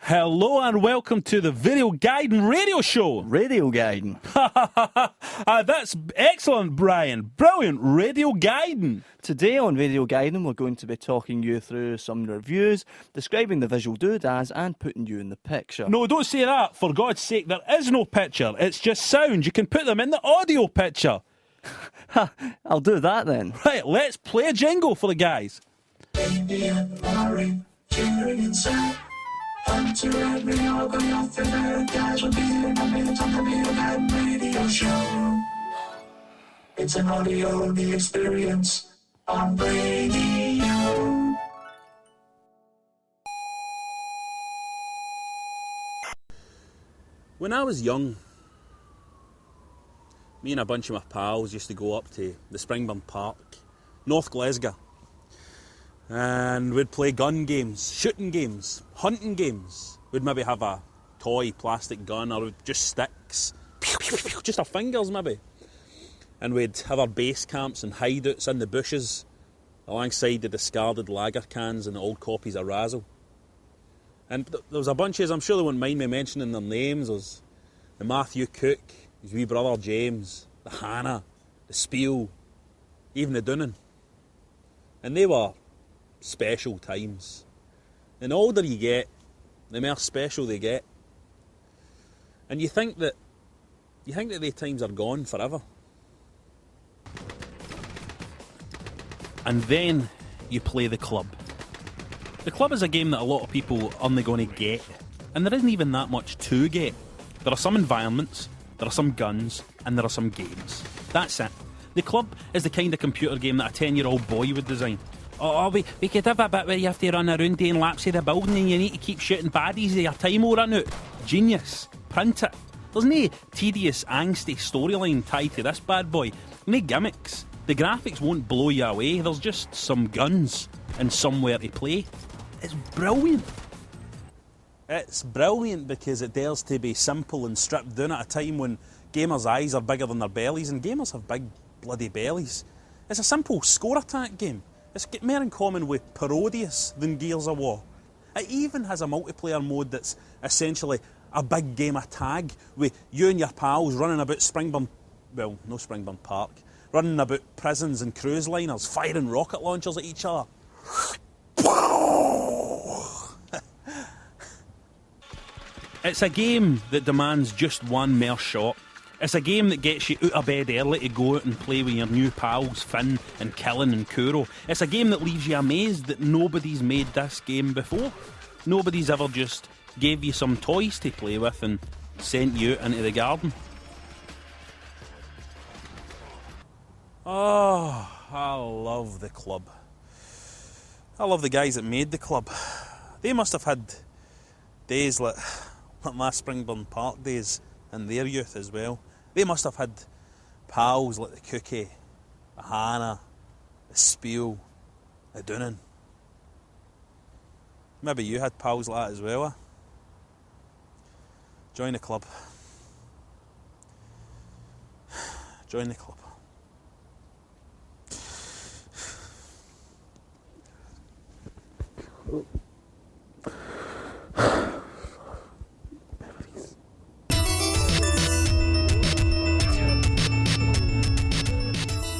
Hello and welcome to the videoGaiden radio show. RADIOGAIDEN. That's excellent, Brian. Brilliant. RADIOGaiden. Today on RADIOGAIDEN we're going to be talking you through some reviews, describing the visual doodads and putting you in the picture. No, don't say that. For God's sake, there is no picture. It's just sound. You can put them in the audio picture. I'll do that then. Right, let's play a jingle for the guys. Amy and Lauren, cheering inside. Hunter and Ryoga, your favorite guys will be in a minute on the videoGaiden radio show. It's an audio-only experience on radio. When I was young, me and a bunch of my pals used to go up to the Springburn Park, North Glasgow, and we'd play gun games, shooting games, hunting games. We'd maybe have a toy plastic gun or just sticks, just our fingers maybe. And we'd have our base camps and hideouts in the bushes alongside the discarded lager cans and the old copies of Razzle. And there was a bunch of us, I'm sure they wouldn't mind me mentioning their names. There was the Matthew Cook, his wee brother James, the Hannah, the Spiel, even the Doonan. And they were special times. And the older you get, the more special they get. And you think that these times are gone forever. And then you play the club. The club is a game that a lot of people aren't going to get, and there isn't even that much to get. There are some environments, there are some guns, and there are some games. That's it. The club is the kind of computer game that a 10-year-old boy would design. Oh, we could have a bit where you have to run around doing laps of the building and you need to keep shooting baddies or your time will run out. Genius. Print it. There's no tedious, angsty storyline tied to this bad boy. No gimmicks. The graphics won't blow you away. There's just some guns and somewhere to play. It's brilliant. It's brilliant because it dares to be simple and stripped down at a time when gamers' eyes are bigger than their bellies, and gamers have big bloody bellies. It's a simple score attack game. It's got more in common with Parodius than Gears of War. It even has a multiplayer mode that's essentially a big game of tag with you and your pals running about Springburn Park, running about prisons and cruise liners, firing rocket launchers at each other. It's a game that demands just one more shot. It's a game that gets you out of bed early to go out and play with your new pals Finn and Killen and Kuro. It's a game that leaves you amazed that nobody's made this game before. Nobody's ever just gave you some toys to play with and sent you out into the garden. Oh, I love the club. I love the guys that made the club. They must have had days like my Springburn Park days in their youth as well. They must have had pals like the Cookie, the Hannah, the Spiel, the Doonan. Maybe you had pals like that as well, eh? Join the club. Join the club.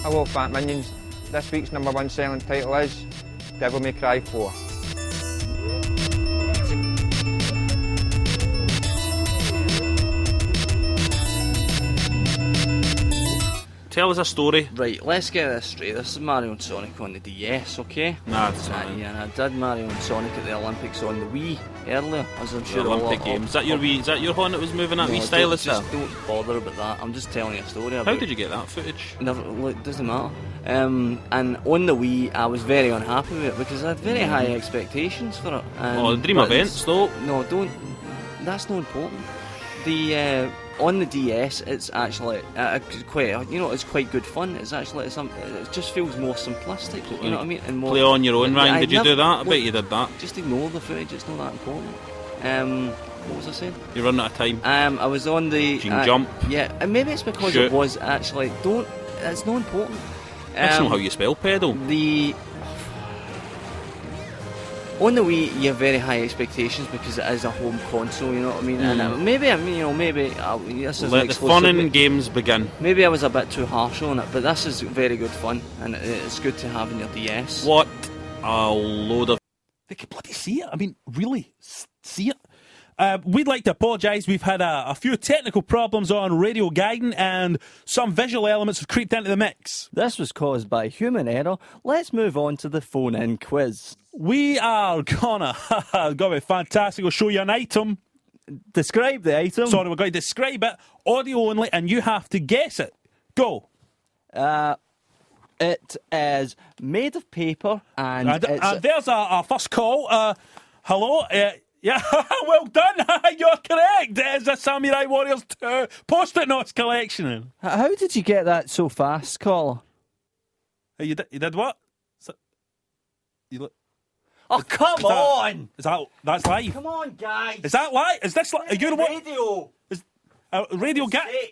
Hello Fat Minions, this week's #1 selling title is Devil May Cry 4. Tell us a story. Right, let's get this straight. This is Mario and Sonic on the DS, okay? Nah, it's not. Yeah, and I did Mario and Sonic at the Olympics on the Wii earlier, as I'm sure The Olympic Games. Is that your Wii? Is that your one that was moving that wee stylus? Just don't bother about that. I'm just telling you a story about. How did you get that footage? Never, look, doesn't matter. And on the Wii, I was very unhappy with it because I had very high expectations for it. Oh, the dream events though. No, don't. That's not important. The on the DS, it's actually it's quite good fun. It's actually it just feels more simplistic. You know what I mean? And more play on your own, Ryan. Did you do that? I bet well, you did that. Just ignore the footage. It's not that important. What was I saying? You're running out of time. I was on the. You can jump. Yeah, and maybe it's because Shoot. it was actually. Don't. It's not important. That's not how you spell pedal. On the Wii, you have very high expectations because it is a home console, you know what I mean? And maybe this is Let the fun in games begin. Maybe I was a bit too harsh on it, but this is very good fun, and it's good to have in your DS. What a load of... They could bloody see it. I mean, really, see it. We'd like to apologise. We've had a few technical problems on RADIOGAIDEN and some visual elements have creeped into the mix. This was caused by human error. Let's move on to the phone-in quiz. We are gonna be fantastic. We'll show you an item. Describe the item. Sorry, we're going to describe it, audio only, and you have to guess it. Go. It is made of paper and there's our first call. Hello. Yeah, well done. You're correct. It is a Samurai Warriors 2 Post-it Notes collection. How did you get that so fast, caller? You did what? You look. Oh, come on! That's live? Come on, guys! Is that live? Is this live? Are you what? Radio! Radio Gaiden?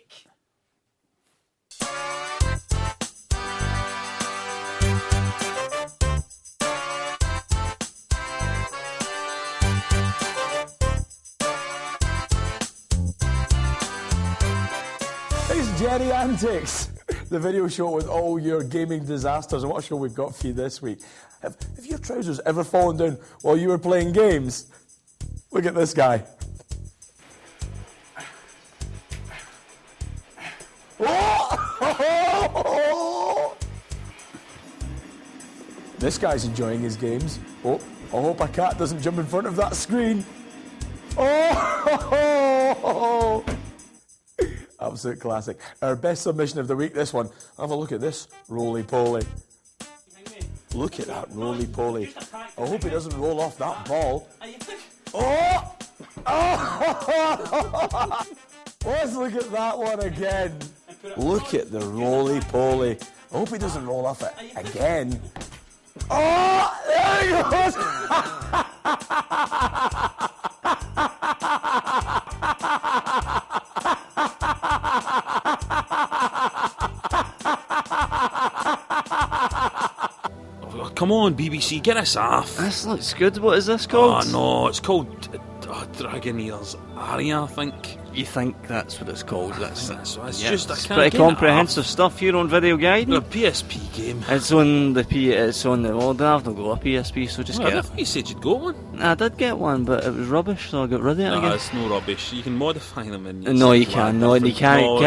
It's Jerry Antics, the video show with all your gaming disasters. And what a show we've got for you this week. Have your trousers ever fallen down while you were playing games? Look at this guy. Oh! This guy's enjoying his games. Oh, I hope a cat doesn't jump in front of that screen. Oh! Absolute classic. Our best submission of the week, this one. Have a look at this roly-poly. Look at that roly-poly. I hope he doesn't roll off that ball. Oh! Oh! Let's look at that one again. Look at the roly-poly. I hope he doesn't roll off it again. Oh! There he goes! Come on, BBC, get us off. This looks good. What is this called? Oh, no, it's called Dragon Ears Aria, I think. You think that's what it's called? That's just it's pretty comprehensive stuff here on VideoGaiden. A PSP game. It's on the well, I've not got a PSP, so just Well, get I it. thought you said you'd got one. I did get one, but it was rubbish, so I got rid of it No, again. it's no rubbish. You can modify them in No, you can't. No, you can't.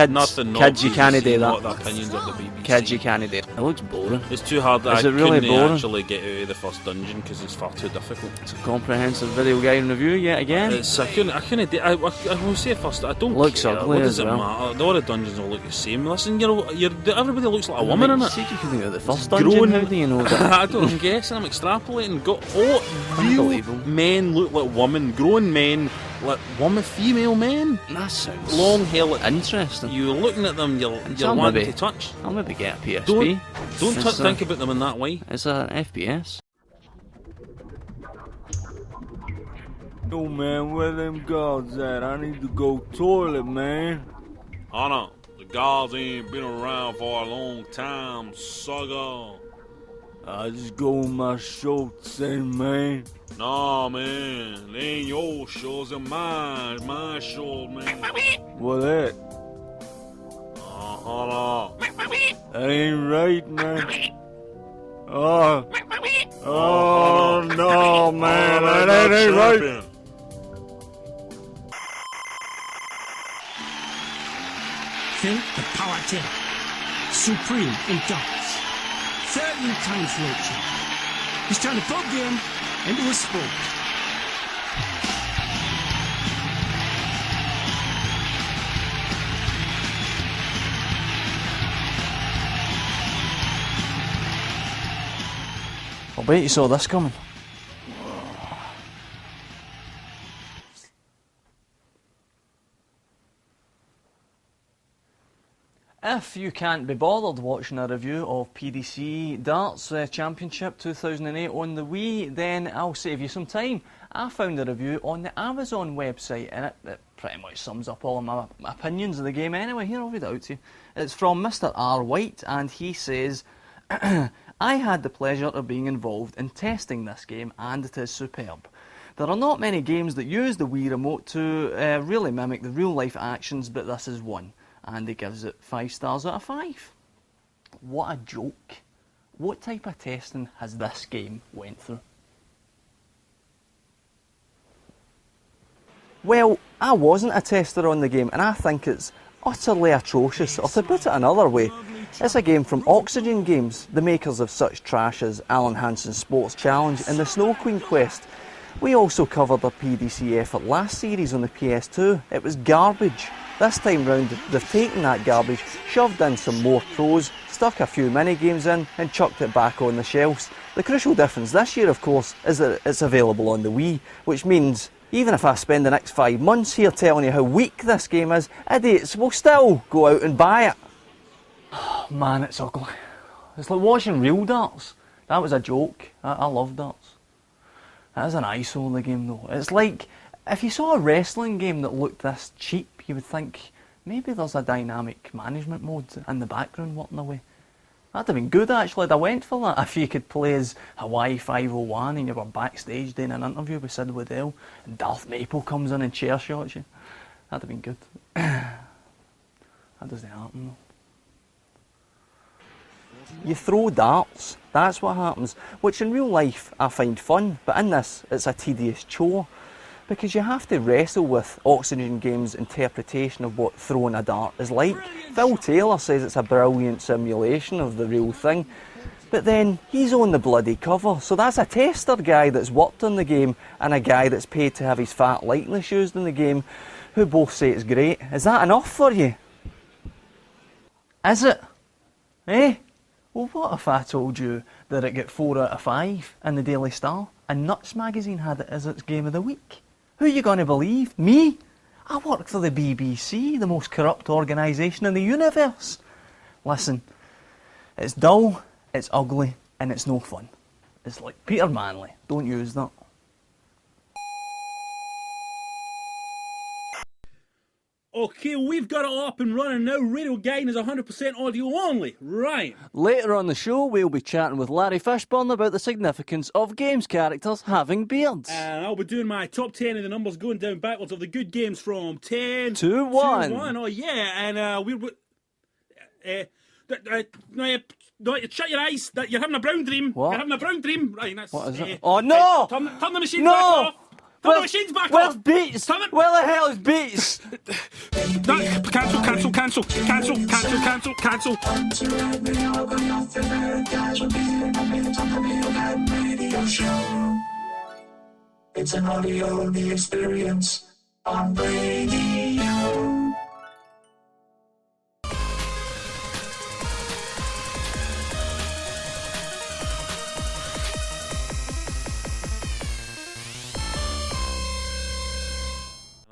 Kids, you can't do Not that. the opinions of the BBC. Kids, you can't do it. It looks boring. It's too hard. Is it really couldn't boring? actually get out of the first dungeon because it's far too difficult. It's a comprehensive VideoGaiden review yet again. I will say first, I don't Looks care. ugly What as does it well. matter? All the dungeons will look the same. Listen, everybody looks like a woman in You it. said you couldn't go to the first Grown- dungeon. How do you know that? I don't. I'm guessing. I'm extrapolating. Real Unbelievable. men look like women. Grown men like female men. That sounds Long hair. Like, interesting. you're looking at them. You're I'll wanting maybe- to touch. I'll maybe get a PSP. Don't It's, think about them in that way. It's an FPS. Oh man, where them guards at? I need to go toilet, man. Oh no, the guards ain't been around for a long time, sucker. I just go with my shorts in, man. Nah, man, they ain't your shorts, they're mine. My shorts, man. What that? Hold on. That ain't right, man. Oh no, man, that ain't right. Think the power tip. Supreme in darts. 13 times floating. He's turned a boat game into a sport. I bet you saw this coming. If you can't be bothered watching a review of PDC Darts Championship 2008 on the Wii, then I'll save you some time. I found a review on the Amazon website, and it pretty much sums up all of my opinions of the game anyway. Here, I'll read it out to you. It's from Mr. R. White, and he says, I had the pleasure of being involved in testing this game, and it is superb. There are not many games that use the Wii remote to really mimic the real-life actions, but this is one. Andy gives it 5 stars out of 5. What a joke. What type of testing has this game went through? Well, I wasn't a tester on the game, and I think it's utterly atrocious, or to put it another way, it's a game from Oxygen Games, the makers of such trash as Alan Hansen's Sports Challenge and the Snow Queen Quest. We also covered a PDC effort last series on the PS2. It was garbage. This time round, they've taken that garbage, shoved in some more pros, stuck a few mini-games in and chucked it back on the shelves. The crucial difference this year, of course, is that it's available on the Wii, which means even if I spend the next 5 months here telling you how weak this game is, idiots will still go out and buy it. Oh, man, it's ugly. It's like watching real darts. That was a joke. I love darts. That is an eyesore, the game, though. It's like, if you saw a wrestling game that looked this cheap, you would think, maybe there's a dynamic management mode in the background working away. That'd have been good, actually. I went for that. If you could play as Hawaii 501 and you were backstage doing an interview with Sid Waddell and Darth Maple comes in and chair shots you, that'd have been good. That doesn't happen, though. You throw darts, that's what happens, which in real life I find fun, but in this it's a tedious chore, because you have to wrestle with Oxygen Games' interpretation of what throwing a dart is like. Phil Taylor says it's a brilliant simulation of the real thing, but then he's on the bloody cover, so that's a tester guy that's worked on the game and a guy that's paid to have his fat likeness used in the game, who both say it's great. Is that enough for you? Is it? Eh? Well, what if I told you that it got 4 out of 5 in the Daily Star and Nuts magazine had it as its Game of the Week? Who are you going to believe? Me? I work for the BBC, the most corrupt organisation in the universe. Listen, it's dull, it's ugly, and it's no fun. It's like Peter Manley. Don't use that. Okay, we've got it all up and running now. RADIOGAIDEN is 100% audio only. Right. Later on the show, we'll be chatting with Larry Fishburne about the significance of games characters having beards. And I'll be doing my top 10 of the numbers going down backwards of the good games from 10 to 1. To 1. Oh, yeah. And no, shut your eyes. You're having a brown dream. What? You're having a brown dream. Right, that's, what is it? Oh, no! Turn the machine back off. Turn the machines back where's off. Beats? Where the hell is Beats? Cancel. To every organ, your favorite guys will be in a minute on the videoGaiden radio show. It's an audio-only experience on radio.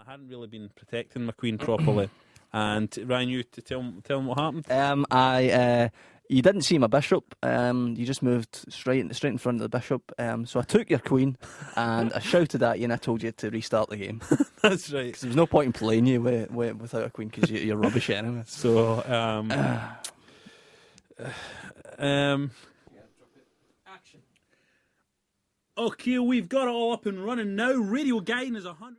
I hadn't really been protecting my queen properly. And Ryan, you to tell him what happened? You didn't see my bishop. You just moved straight in front of the bishop. So I took your queen and I shouted at you and I told you to restart the game. That's right. Because there was no point in playing you without a queen because you're rubbish anyway. So okay, we've got it all up and running now. RADIOGAIDEN is 100.